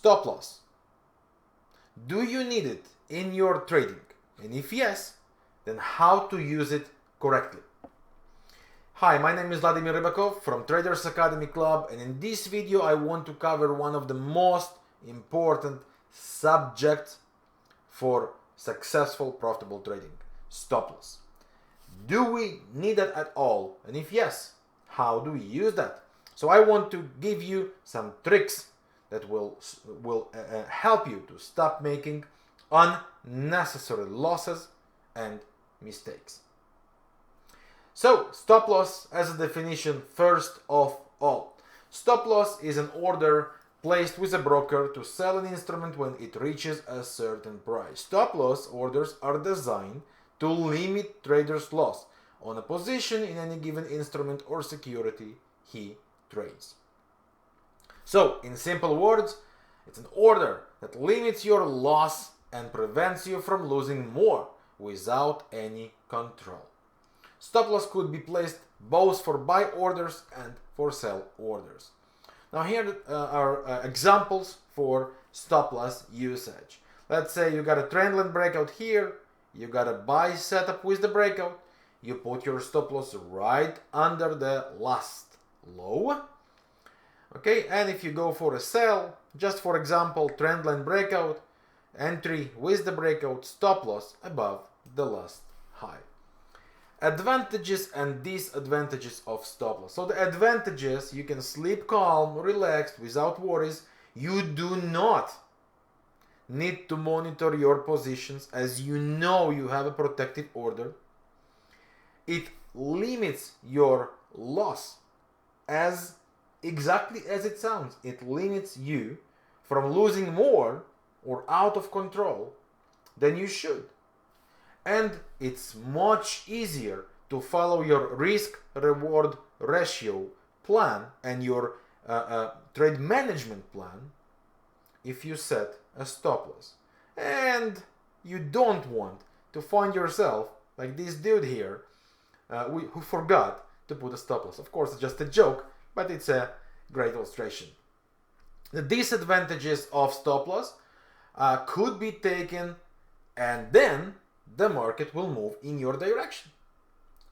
Stop loss. Do you need it in your trading? And if yes, then how to use it correctly? Hi, my name is Vladimir Rybakov from Traders Academy Club, and in this video I want to cover one of the most important subjects for successful profitable trading: stop loss. Do we need it at all? And if yes, how do we use that? So I want to give you some tricks that will help you to stop making unnecessary losses and mistakes. So, stop loss as a definition, first of all. Stop loss is an order placed with a broker to sell an instrument when it reaches a certain price. Stop loss orders are designed to limit trader's loss on a position in any given instrument or security he trades. So, in simple words, it's an order that limits your loss and prevents you from losing more without any control. Stop loss could be placed both for buy orders and for sell orders. Now here are examples for stop loss usage. Let's say you got a trend line breakout here, you got a buy setup with the breakout, you put your stop loss right under the last low. Okay, and if you go for a sell, just for example, trend line breakout, entry with the breakout, stop loss above the last high. Advantages and disadvantages of stop loss. So the advantages: you can sleep calm, relaxed, without worries. You do not need to monitor your positions, as you know you have a protective order. It limits your loss, as exactly as it sounds. It limits you from losing more or out of control than you should. And it's much easier to follow your risk-reward ratio plan and your trade management plan if you set a stop loss. And you don't want to find yourself like this dude here who forgot to put a stop loss. Of course, it's just a joke, but it's a great illustration. The disadvantages of stop loss could be taken, and then the market will move in your direction.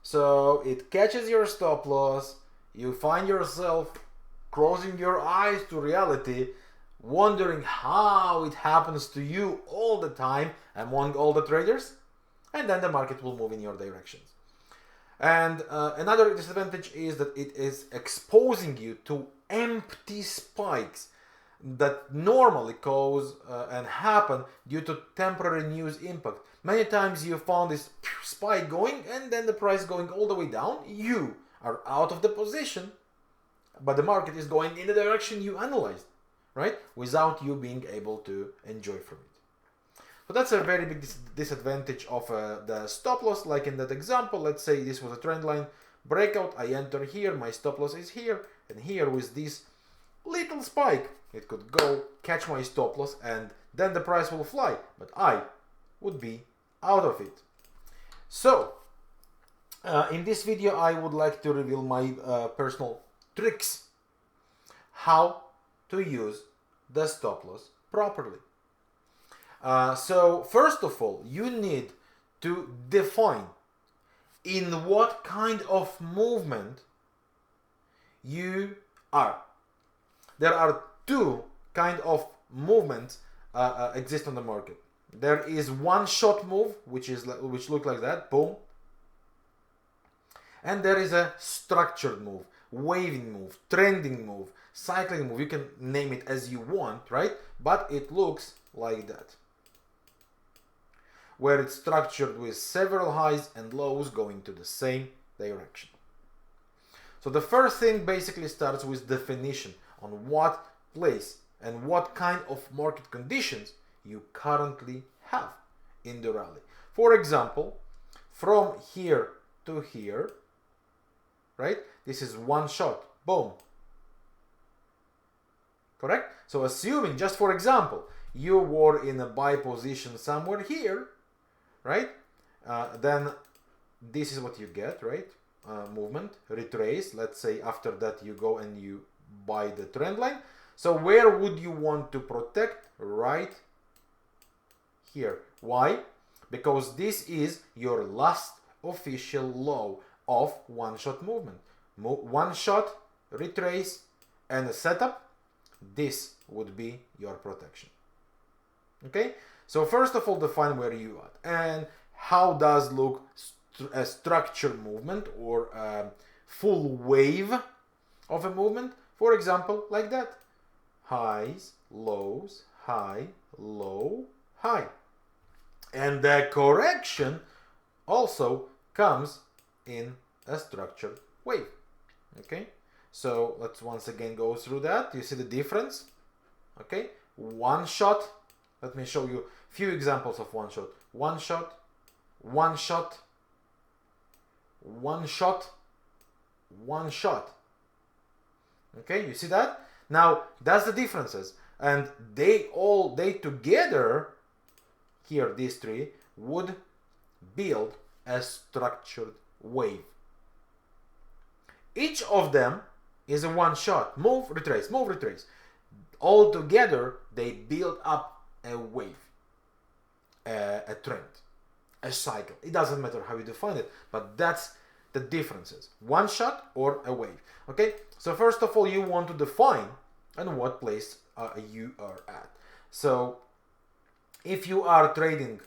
So it catches your stop loss, you find yourself closing your eyes to reality, wondering how it happens to you all the time among all the traders, and then the market will move in your directions. And another disadvantage is that it is exposing you to empty spikes that normally cause and happen due to temporary news impact. Many times you found this spike going and then the price going all the way down. You are out of the position, but the market is going in the direction you analyzed, right? Without you being able to enjoy from it. So that's a very big disadvantage of the stop loss. Like in that example, let's say this was a trend line breakout. I enter here, my stop loss is here, and here with this little spike, it could go catch my stop loss and then the price will fly, but I would be out of it. So in this video I would like to reveal my personal tricks how to use the stop loss properly. So first of all, you need to define in what kind of movement you are. There are two kind of movements exist on the market. There is one shot move, which look like that, boom. And there is a structured move, waving move, trending move, cycling move. You can name it as you want, right? But it looks like that, where it's structured with several highs and lows going to the same direction. So the first thing basically starts with definition on what place and what kind of market conditions you currently have in the rally. For example, from here to here, right? This is one shot, boom. Correct? So assuming, just for example, you were in a buy position somewhere here, right? Then this is what you get, right? Movement, retrace. Let's say after that you go and you buy the trend line. So where would you want to protect? Right here. Why? Because this is your last official low of one-shot movement. One shot, retrace, and a setup. This would be your protection. Okay? So first of all, define where you are and how does look a structured movement or a full wave of a movement. For example, like that. Highs, lows, high, low, high. And the correction also comes in a structured wave. Okay, so let's once again go through that. You see the difference? Okay, one shot. Let me show you a few examples of one shot. One shot, one shot, one shot, one shot. Okay, you see that? Now that's the differences, and they together here, these three would build a structured wave. Each of them is a one shot. Move, retrace, move, retrace. All together, they build up a wave, a trend, a cycle. It doesn't matter how you define it, but that's the differences. One shot or a wave. Okay, so first of all, you want to define and what place you are at. So if you are trading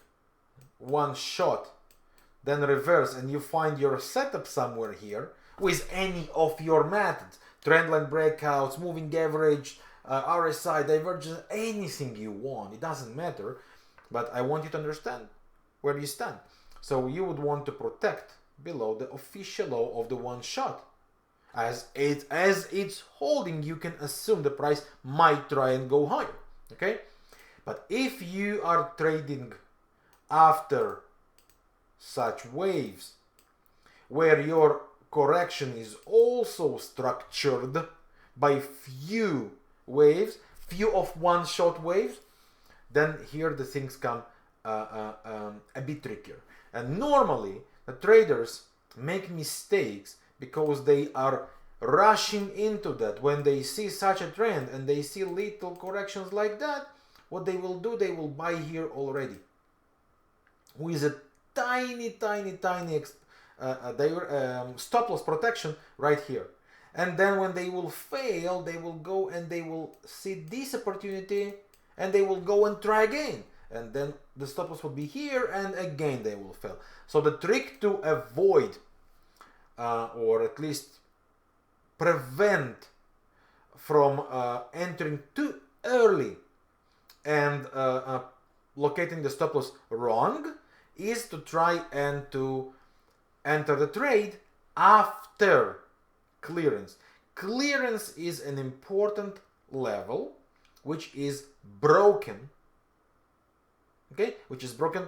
one shot, then reverse, and you find your setup somewhere here with any of your methods, trendline breakouts, moving average, RSI, divergence, anything you want, it doesn't matter, but I want you to understand where you stand. So you would want to protect below the official low of the one shot. As it's holding, you can assume the price might try and go higher. Okay? But if you are trading after such waves where your correction is also structured by few waves, few of one shot waves, then here the things come a bit trickier. And normally the traders make mistakes because they are rushing into that. When they see such a trend and they see little corrections like that, what they will do, they will buy here already with a tiny stop loss protection right here. And then when they will fail, they will go and they will see this opportunity and they will go and try again. And then the stop loss will be here and again they will fail. So the trick to avoid or at least prevent from entering too early and locating the stop loss wrong is to try and to enter the trade after clearance. Clearance is an important level which is broken, okay, which is broken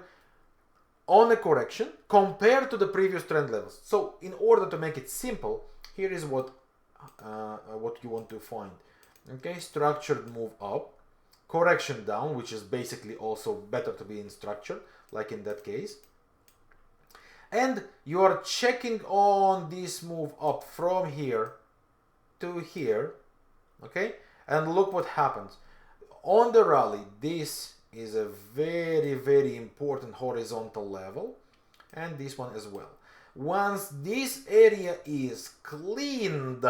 on a correction compared to the previous trend levels. So in order to make it simple, here is what you want to find. Okay, structured move up, correction down, which is basically also better to be in structure, like in that case. And you are checking on this move up from here to here, okay? And look what happens. On the rally, this is a very important horizontal level, and this one as well. Once this area is cleaned,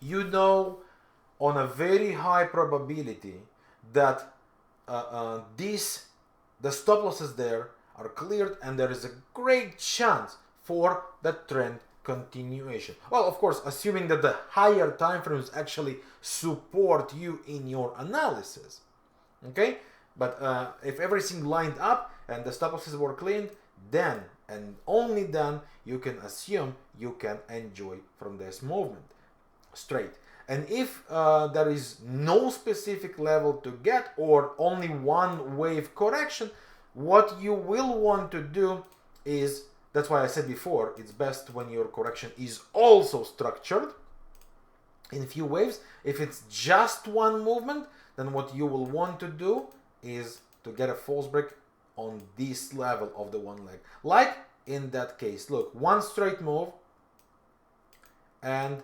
you know on a very high probability that the stop losses there are cleared and there is a great chance for the trend continuation. Well, of course, assuming that the higher time frames actually support you in your analysis. Okay? But if everything lined up and the stop losses were cleaned, then and only then you can assume you can enjoy from this movement straight. And if there is no specific level to get or only one wave correction, what you will want to do is, that's why I said before, it's best when your correction is also structured in a few waves. If it's just one movement, then what you will want to do is to get a false break on this level of the one leg. Like in that case, look, one straight move and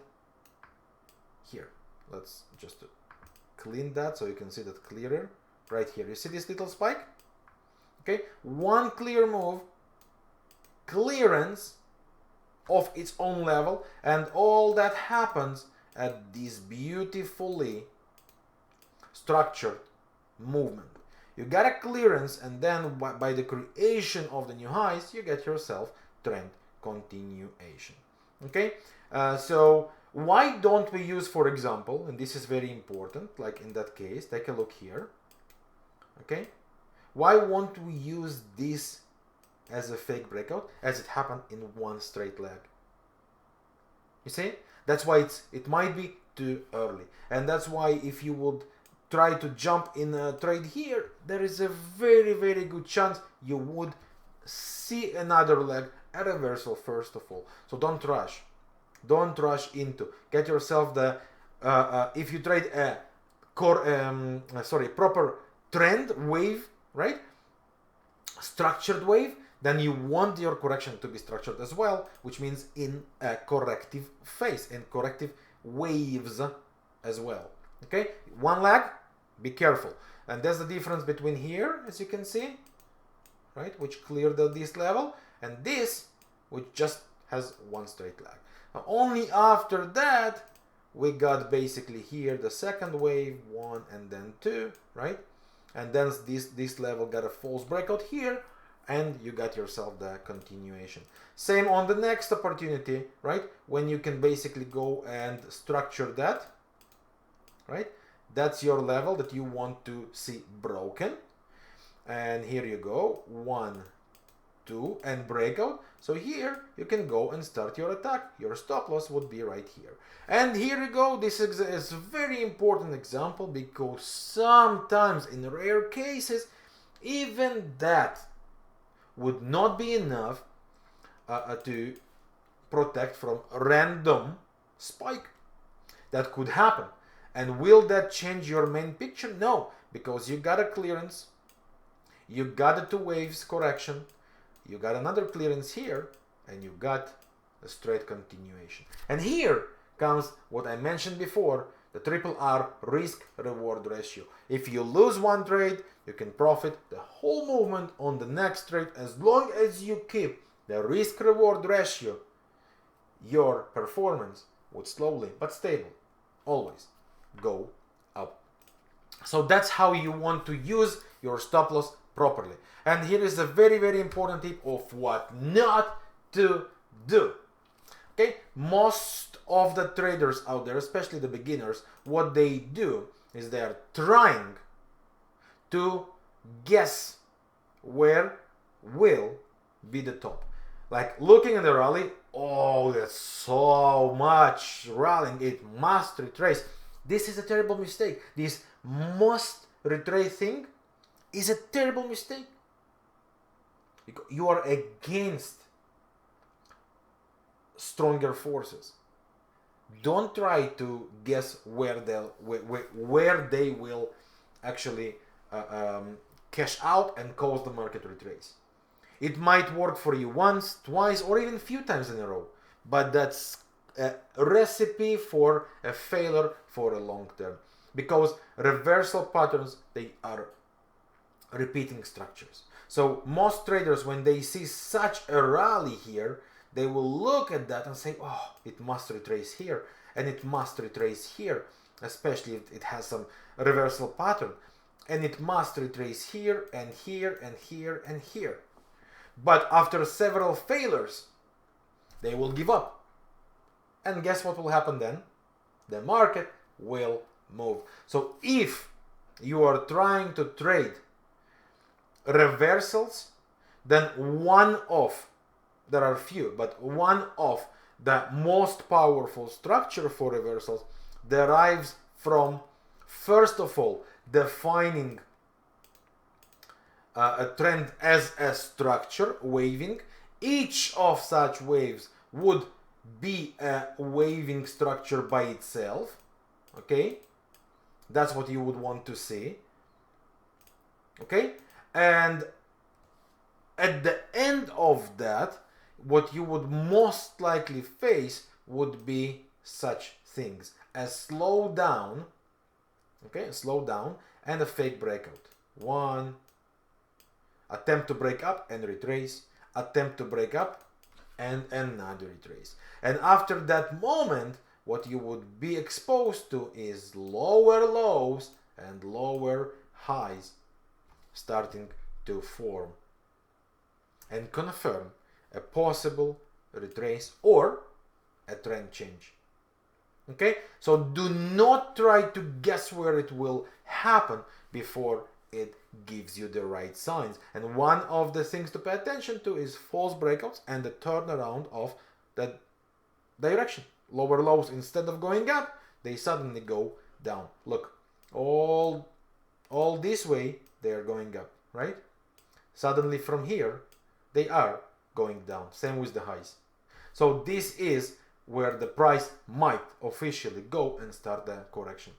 here. Let's just clean that so you can see that clearer. Right here, you see this little spike? Okay, one clear move, clearance of its own level, and all that happens at this beautifully structured movement. You got a clearance, and then by the creation of the new highs, you get yourself trend continuation. Okay, so why don't we use, for example, and this is very important, like in that case, take a look here. Okay, why won't we use this as a fake breakout, as it happened in one straight leg? You see, that's why it might be too early, and that's why if you would try to jump in a trade here, there is a very, very good chance you would see another leg, a reversal first of all. So don't rush. Don't rush into. Get yourself the if you trade a proper trend wave, right? Structured wave, then you want your correction to be structured as well, which means in a corrective phase, in corrective waves as well. Okay, one leg, be careful. And there's the difference between here, as you can see, right, which cleared this level, and this, which just has one straight leg. Now, only after that, we got basically here the second wave, 1 and then 2, right? And then this level got a false breakout here, and you got yourself the continuation. Same on the next opportunity, right? When you can basically go and structure that, right? That's your level that you want to see broken. And here you go, 1, 2, and breakout. So here you can go and start your attack. Your stop loss would be right here. And here you go. This is a very important example, because sometimes in rare cases, even that would not be enough to protect from random spike that could happen. And will that change your main picture? No, because you got a clearance, you got a 2 waves correction, you got another clearance here, and you got a straight continuation. And here comes what I mentioned before, the triple R risk reward ratio. If you lose one trade, you can profit the whole movement on the next trade, as long as you keep the risk reward ratio. Your performance would slowly but stable always go up. So that's how you want to use your stop loss properly. And here is a very, very important tip of what not to do. Okay, most of the traders out there, especially the beginners, what they do is they are trying to guess where will be the top. Like looking at the rally, oh, there's so much rallying, it must retrace. This is a terrible mistake. This must retrace thing is a terrible mistake. You are against stronger forces. Don't try to guess where they will actually cash out and cause the market retrace. It might work for you once, twice, or even a few times in a row, but that's a recipe for a failure for a long term, because reversal patterns, they are repeating structures. So most traders, when they see such a rally here, they will look at that and say, oh, it must retrace here, and it must retrace here, especially if it has some reversal pattern, and it must retrace here and here and here and here. But after several failures, they will give up. And guess what will happen then? The market will move. So if you are trying to trade reversals, then there are few, but one of the most powerful structure for reversals derives from, first of all, defining a trend as a structure, waving. Each of such waves would be a waving structure by itself. Okay, that's what you would want to see. Okay, and at the end of that, what you would most likely face would be such things as slowdown, Okay, a slow down and a fake breakout. One, attempt to break up and retrace, attempt to break up and another retrace. And after that moment, what you would be exposed to is lower lows and lower highs starting to form and confirm a possible retrace or a trend change. Okay, so do not try to guess where it will happen before it gives you the right signs. And one of the things to pay attention to is false breakouts and the turnaround of that direction. Lower lows, instead of going up, they suddenly go down. Look, all this way they are going up, right? Suddenly from here they are going down. Same with the highs. So this is where the price might officially go and start the correction.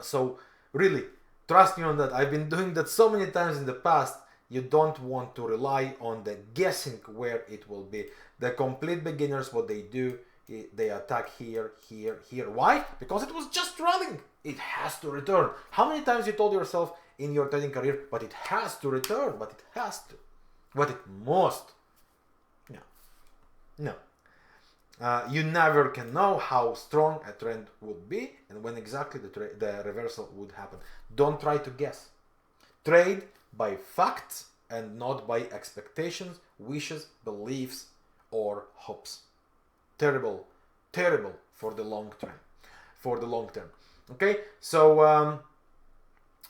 So really, trust me on that. I've been doing that so many times in the past. You don't want to rely on the guessing where it will be. The complete beginners, what they do, they attack here, here, here. Why? Because it was just running. It has to return. How many times you told yourself in your trading career, but it has to return, but it has to, but it must? No. No. You never can know how strong a trend would be and when exactly the reversal would happen. Don't try to guess. Trade by facts and not by expectations, wishes, beliefs, or hopes. Terrible, terrible for the long term. Okay, so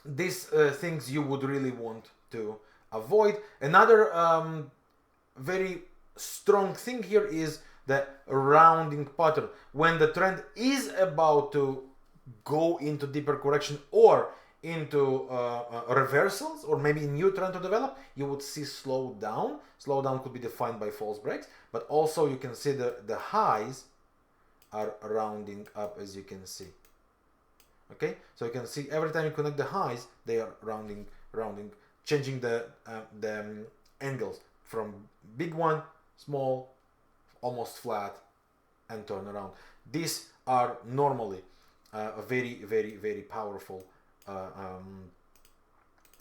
these things you would really want to avoid. Another very strong thing here is the rounding pattern. When the trend is about to go into deeper correction or into reversals, or maybe a new trend to develop, you would see slow down. Slow down could be defined by false breaks, but also you can see the highs are rounding up, as you can see. Okay, so you can see every time you connect the highs, they are rounding, changing the angles from big one, small, almost flat, and turn around. These are normally very, very, very powerful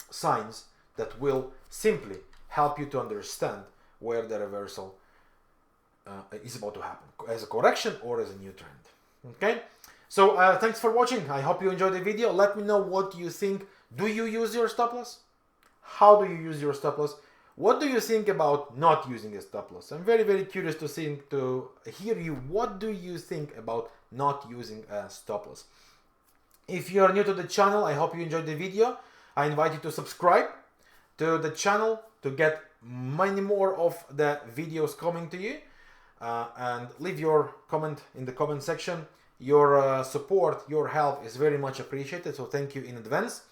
signs that will simply help you to understand where the reversal is about to happen, as a correction or as a new trend. Okay, so thanks for watching. I hope you enjoyed the video. Let me know what you think. Do you use your stop loss? How do you use your stop loss? What do you think about not using a stop loss? I'm very, very curious to hear you. What do you think about not using a stop loss? If you are new to the channel, I hope you enjoyed the video. I invite you to subscribe to the channel to get many more of the videos coming to you, and leave your comment in the comment section. Your support, your help is very much appreciated, so thank you in advance.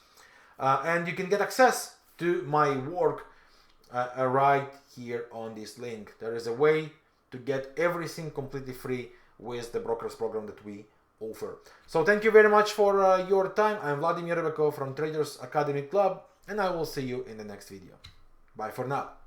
And you can get access to my work right here on this link. There is a way to get everything completely free with the brokers program that we offer. So thank you very much for your time. I'm Vladimir Rybakov from Traders Academy Club, and I will see you in the next video. Bye for now.